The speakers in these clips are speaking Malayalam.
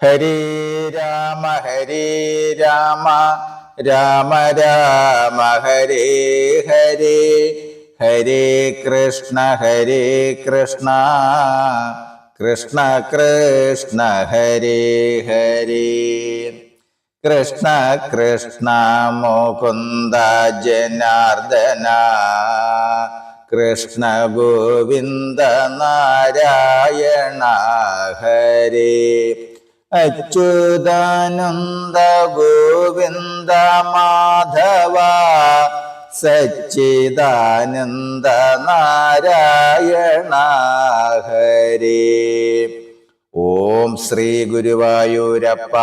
ഹരേ രാമ രാമ രാമ ഹരേ ഹരേ, ഹരേ കൃഷ്ണ കൃഷ്ണ കൃഷ്ണ ഹരേ ഹരേ, കൃഷ്ണ കൃഷ്ണ മുകുന്ദ ജനാർദ്ദന, കൃഷ്ണ ഗോവിന്ദ നാരായണ ഹരേ, അച്യുതാനന്ദ ഗോവിന്ദ മാധവ, സച്ചിദാനന്ദ നാരായണ ഹരേ. ഓം ശ്രീ ഗുരുവായൂരപ്പ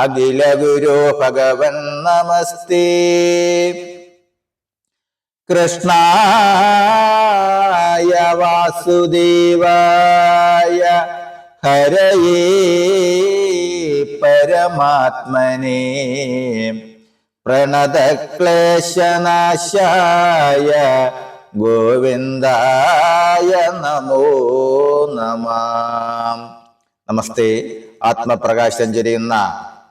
അഖില ഗുരു ഭഗവൻ നമസ്തേ. കൃഷ്ണായ വാസുദേവായ ഹരയേ പരമാത്മനേ, പ്രണതക്ലേശനാശായ ഗോവിന്ദായ നമോ നമഃ. നമസ്തേ. ആത്മപ്രകാശം ചൊരിയുന്ന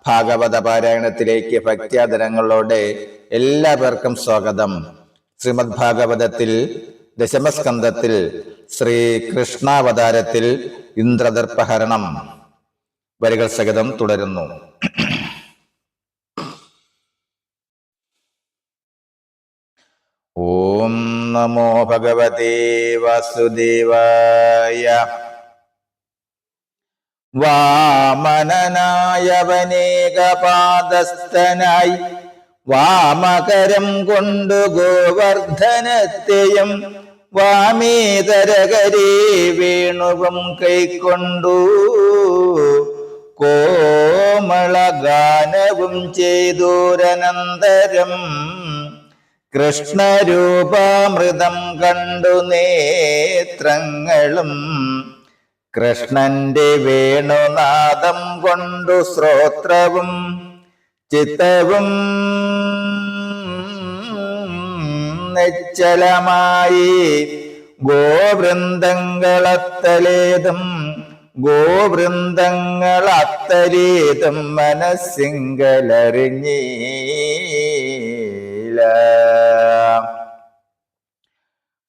ഭാഗവത പാരായണത്തിലേക്ക് ഭക്ത്യാദരങ്ങളോടെ എല്ലാ പേർക്കും സ്വാഗതം. ശ്രീമദ് ഭാഗവതത്തിൽ ദശമസ്കന്ധത്തിൽ ശ്രീകൃഷ്ണാവതാരത്തിൽ ഇന്ദ്രദർപ്പഹരണം വരികൾ സഹിതം തുടരുന്നു. ഓം നമോ ഭഗവതേ വാസുദേവായ. വാമനനായവനേകപാദസ്ഥനായി വാമകരം കൊണ്ടു ഗോവർദ്ധനത്തെയും വാമേതരകരേ വേണുവും കൈക്കൊണ്ടു കോമളഗാനവും ചെയ്തോരനന്തരം കൃഷ്ണരൂപാമൃതം കണ്ടു നേത്രങ്ങളും കൃഷ്ണന്റെ വേണുനാദം കൊണ്ടു ശ്രോത്രവും ചിത്തവും നിശ്ചലമായി ഗോവൃന്ദങ്ങളത്തലേതും ഗോവൃന്ദങ്ങളത്തലേതും മനസ്സിങ്കലറിഞ്ഞീല.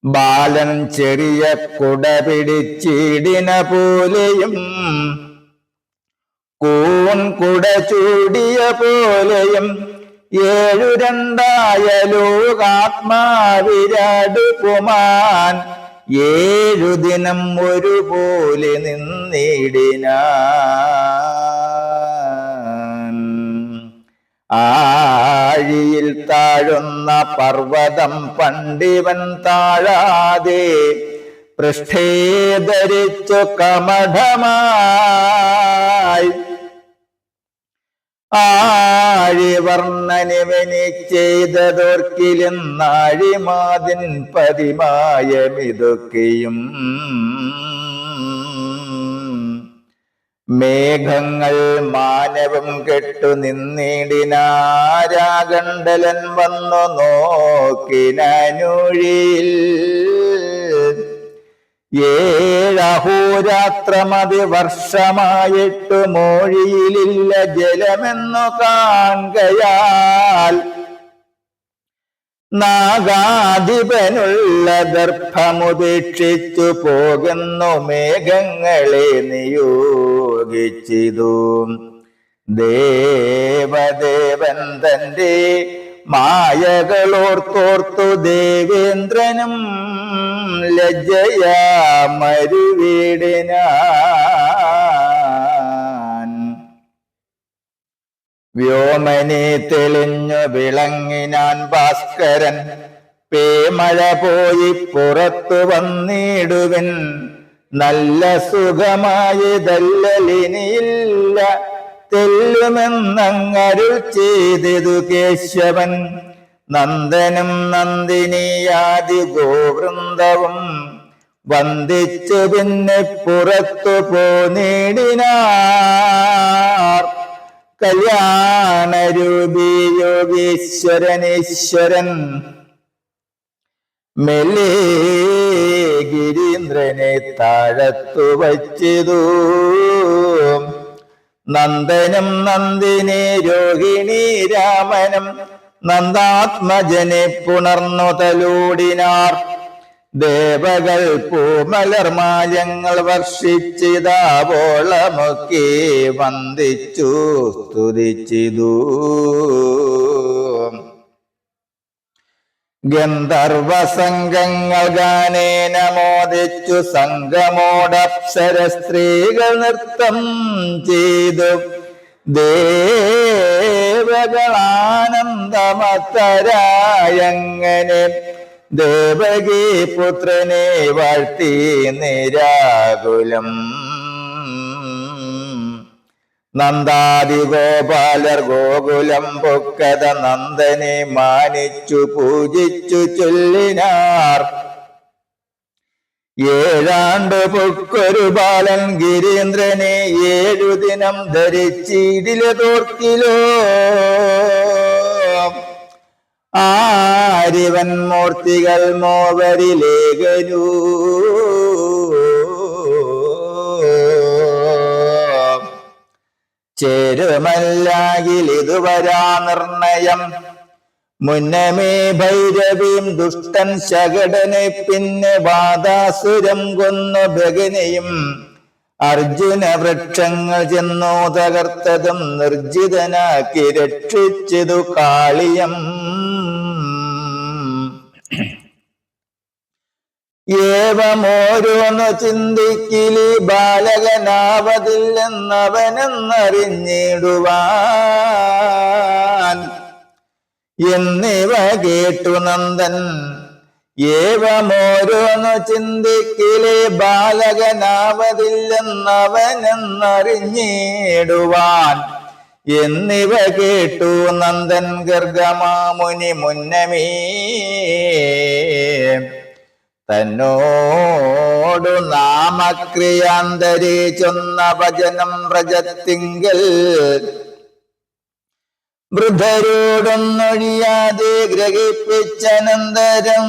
ബാലൻ ചെറിയ കുട പിടിച്ചിടിന പോലെയും കൂൺ കുട ചൂടിയ പോലെയും ഏഴു രണ്ടായ ലോകാത്മാവിരടുക്കുമാൻ ഏഴു ദിനം ഒരുപോലെ നിന്നിടിനാൻ. ആഴിയിൽ താഴുന്ന പർവ്വതം പണ്ടിവൻ താഴാതെ പൃഷ്ഠേ ധരിച്ചു കമഠമായി ആഴിവർണ്ണനിവനി ചെയ്തതോർക്കിലെന്നാഴിമാതിൻ പതിമായമിതൊക്കെയും മേഘങ്ങൾ മാനവം കെട്ടു നിന്നിടിനാരാകണ്ഡലൻ വന്നു നോക്കിനൂഴിയിൽ ഏഴഹോരാത്രമതി വർഷമായിട്ടു മോഴിയിലില്ല ജലമെന്നു കാൺകയാൽ നാഗാധിപനുള്ള ദർഭമുപേക്ഷിച്ചു പോകുന്നു മേഘങ്ങളെ നിയോഗിച്ചിതു. ദേവദേവൻ തന്റെ മായകളോർത്തോർത്തു ദേവേന്ദ്രനും ലജ്ജയാ മരുവീടിനാൻ. വ്യോമനെ തെളിഞ്ഞു വിളങ്ങിനാൻ ഭാസ്കരൻ പേമഴ പോയി പുറത്തു വന്നിടുവിൻ നല്ല സുഖമായതല്ലിനിയില്ല തെല്ലുമെന്നങ്ങരുൾ ചെയ്തിതു കേശവൻ. നന്ദനും നന്ദിനിയാദി ഗോവൃന്ദവും വന്ദിച്ചു പിന്നെ പുറത്തു പോന്നിടിനാർ. കല്യാണരൂപി യോഗീശ്വരനീശ്വരൻ മെല്ലെ ഗിരീന്ദ്രനെ താഴത്തു വച്ചിതു. നന്ദനും നന്ദിനി രോഹിണി രാമനും നന്ദാത്മജനെ പുണർന്നു തലോടിനാർ. ദേവകൾ പൂമലർമാലങ്ങൾ വർഷിച്ചിതാവോളമൊക്കെ വന്ദിച്ചു സ്തുതിച്ചിതു. ഗന്ധർവ സംഘങ്ങൾ ഗാനേന മോദിച്ചു സംഗമോടപ്സര സ്ത്രീകൾ നൃത്തം ചെയ്തു. ദേവകളാനന്ദമത്തരായങ്ങനെ ദേവകീ പുത്രനെ വാഴ്ത്തി നിരാകുലം. നന്ദാദിഗോപാലർ ഗോകുലം പൊക്കത നന്ദനെ മാനിച്ചു പൂജിച്ചു ചൊല്ലിനാർ. ഏഴാണ്ടു പൊക്കൊരു ബാലൻ ഗിരീന്ദ്രനെ 7 ദിനം ധരിച്ചിടില തോർക്കിലോ. ആരിവൻ മൂർത്തികൾ മോവരിലേഖനൂ. ചേരുമല്ലാകിലിതുവരാ നിർണയം. മുന്നമേ ഭൈരവീം ദുഷ്ടൻ ശകടനെ പിന്നെ വാദാസുരം കൊന്നു ഭഗനെയും. അർജുന വൃക്ഷങ്ങൾ ചെന്നു തകർത്തതും നിർജിതനാക്കി രക്ഷിച്ചതു കാളിയം. ഏവമോരോന്നു ചിന്തിക്കിലി ബാലകനാവതില്ലെന്നവനെന്നറിഞ്ഞിടുവാൻ എന്നിവ കേട്ടു നന്ദൻ. ഏവമോരോന്നു ചിന്തിക്കിലി ബാലകനാവതില്ലെന്നവനെന്നറിഞ്ഞിടുവാൻ എന്നിവ കേട്ടു നന്ദൻ. ഗർഗമാമുനി മുന്നമേ തന്നോടു നാമക്രിയാന്തരേ ചൊന്ന ഭജനം വ്രജത്തിങ്കൽ വൃദ്ധരോടൊന്നൊഴിയാതെ ഗ്രഹിപ്പിച്ചനന്തരം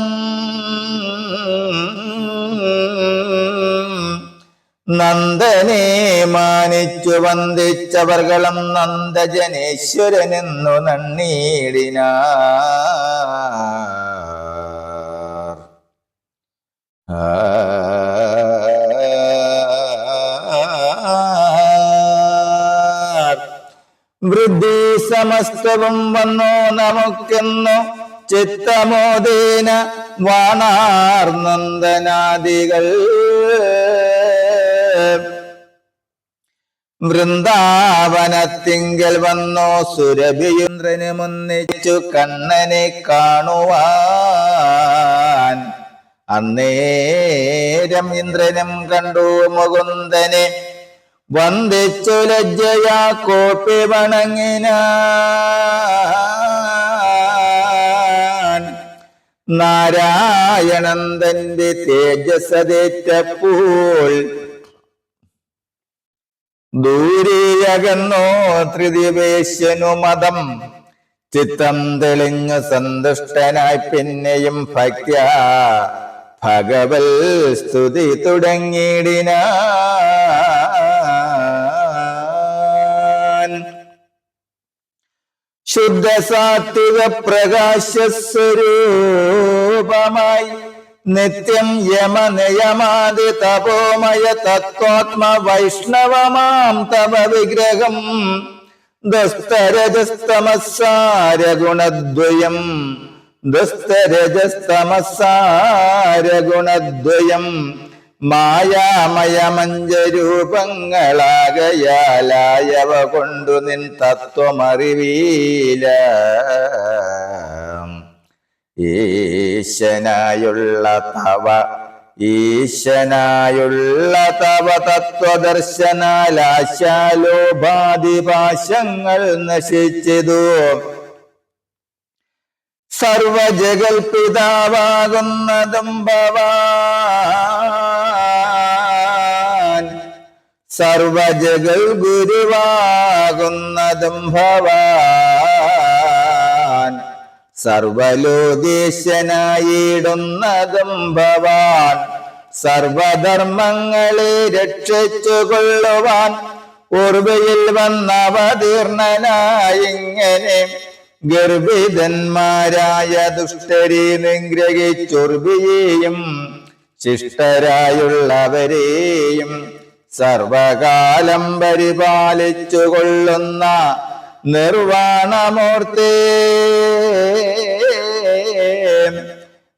നന്ദനെ മാനിച്ചു വന്ദിച്ചവർകളും നന്ദജനേശ്വരനെന്നു നന്നീടിനാർ. വൃദ്ധി സമസ്തവും വന്നു നമുക്കെന്നു ചിത്തമോദേന വാണാർ നന്ദനാദികൾ. വൃന്ദാവനത്തിങ്കൽ വന്നോ സുരഭിയുന്ദ്രന് മുന്നിച്ചു കണ്ണനെ കാണുവാൻ. അന്നേരം ഇന്ദ്രനും കണ്ടു മുകുന്ദനെ വന്ദിച്ചു ലജ്ജയാ കോപ്പി വണങ്ങിനാൻ. നാരായണൻ തന്റെ തേജസ്സതേറ്റപ്പോൾ ദൂരെയകന്നോ ത്രിദിവേശ്യനു മതം. ചിത്തം തെളിഞ്ഞു സന്തുഷ്ടനായി പിന്നെയും ഭക്ത്യാ ഭഗവൽ സ്തുതി തുടങ്ങിയിടിനാൻ. ശുദ്ധ സാത്വിക പ്രകാശസ്വരൂപമായി നിത്യം യമനയമാതി തപോമയ തത്വാത്മ വൈഷ്ണവമാം തവ വിഗ്രഹം. ദുസ്തരജസ്തമസാരഗുണദ്വയം ദുസ്തരജസ്തമസാരഗുണദ്വയം മായാമയമഞ്ജരൂപങ്ങളാകയാലായവ കൊണ്ടു നിൻ തത്വമറിവീല. ഈശനായുള്ള തവ തത്വദർശനാലാശാലോഭാദിപാശങ്ങൾ നശിച്ചിതു. സർവജഗൽപിതാവാകുന്നതും ഭവാൻ. സർവജഗൽ ഗുരുവാകുന്നതും ഭവാൻ. സർവലോകേശനായിടുന്നതും ഭവാൻ. സർവധർമ്മങ്ങളെ രക്ഷിച്ചു കൊള്ളുവാൻ ഓർവയിൽ വന്നവതീർണനായിങ്ങനെ ഗർഭിതന്മാരായ ദുഷ്ടരെ നിഗ്രഹിച്ചൊർബിയെയും ശിഷ്ടരായുള്ളവരെയും സർവകാലം പരിപാലിച്ചു കൊള്ളുന്ന നിർവാണമൂർത്തേ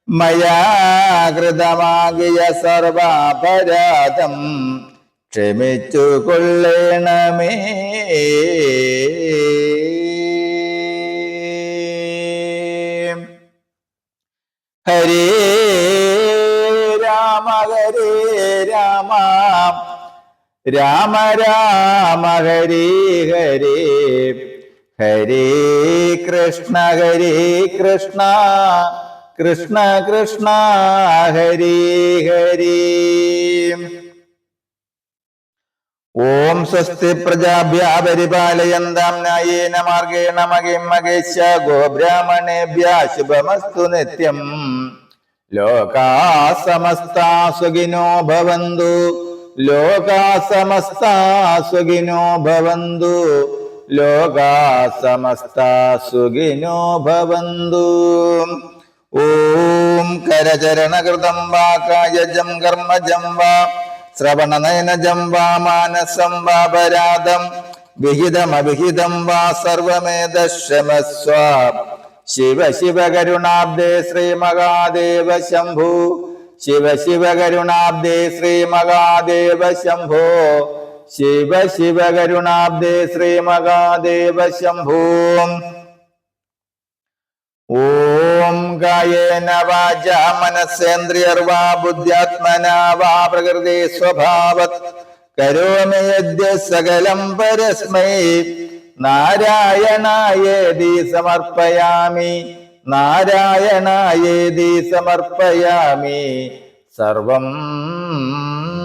മയാകൃതമാകിയ സർവാപരാധം ക്ഷമിച്ചു കൊള്ളണമേ. ഹരേ രാമ ഹരേ രാമ രാമ രാമ ഹരേ ഹരേ ഹരേ കൃഷ്ണ കൃഷ്ണ കൃഷ്ണ ഹരേ ഹരേ. ഓം സ്വസ്തി പ്രജാഭ്യാ പരിപാലയന്താം ന്യായേന മാർഗേണ മഹിം മഹേശ ഗോബ്രാഹ്മണേഭ്യഃ ശുഭമസ്തു നിത്യം. ലോകാ സമസ്താ സുഖിനോ ഭവന്തു. ലോകാ സമസ്താ സുഖിനോ ഭവന്തു. ലോകാ സമസ്താ സുഖിനോ ഭവന്തു. ഓം കരചരണകൃതം വാ കായജം കർമ്മജം വാ ശ്രവണനയനജം വാ മാനസം വാപരാധം വിഹിതമവിഹിതം വാ സർവമേതക്ഷമസ്വ. ശിവ ശിവ കരുണാബ്ദേ ശ്രീ മഹാദേവ ശംഭു. ശിവ ശിവ കരുണാബ്ദേ ശ്രീ മഹാദേവ ശംഭോ. ശിവ ശിവ കരുണാബ്ദേ ശ്രീ മഹാദേവ ശംഭോ. ഓം കായേന വാചാ മനസ്സേന്ദ്രിയർവാ ബുദ്ധ്യാത്മനാ വാ പ്രകൃതി സ്വഭാവത് കരോമി യദ്യ സകലം പരസ്മൈ നാരായണായേതി സമർപ്പയാമി. നാരായണായേതി സമർപ്പയാമി. സർവം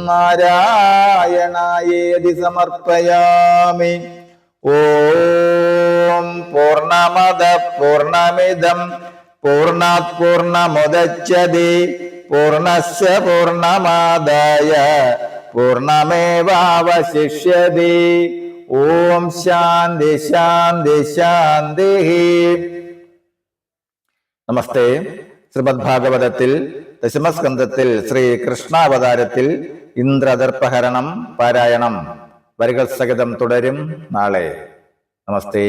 നാരായണായേതി സമർപ്പയാമി. ഓം പൂർണ്ണമദ പൂർണ്ണമിദം പൂർണ്ണാത് പൂർണ്ണമുദച്യതേ പൂർണ്ണസ്യ പൂർണ്ണമാദായ പൂർണ്ണമേവാവശിഷ്യതേ. ഓം ശാന്തി ശാന്തി ശാന്തി. നമസ്തേ. ശ്രീമദ് ഭാഗവതത്തിൽ ദശമസ്കന്ധത്തിൽ ശ്രീ കൃഷ്ണാവതാരത്തിൽ ഇന്ദ്രദർപ്പഹരണം പാരായണം വരികൾ സഹിതം തുടരും നാളെ. നമസ്തേ.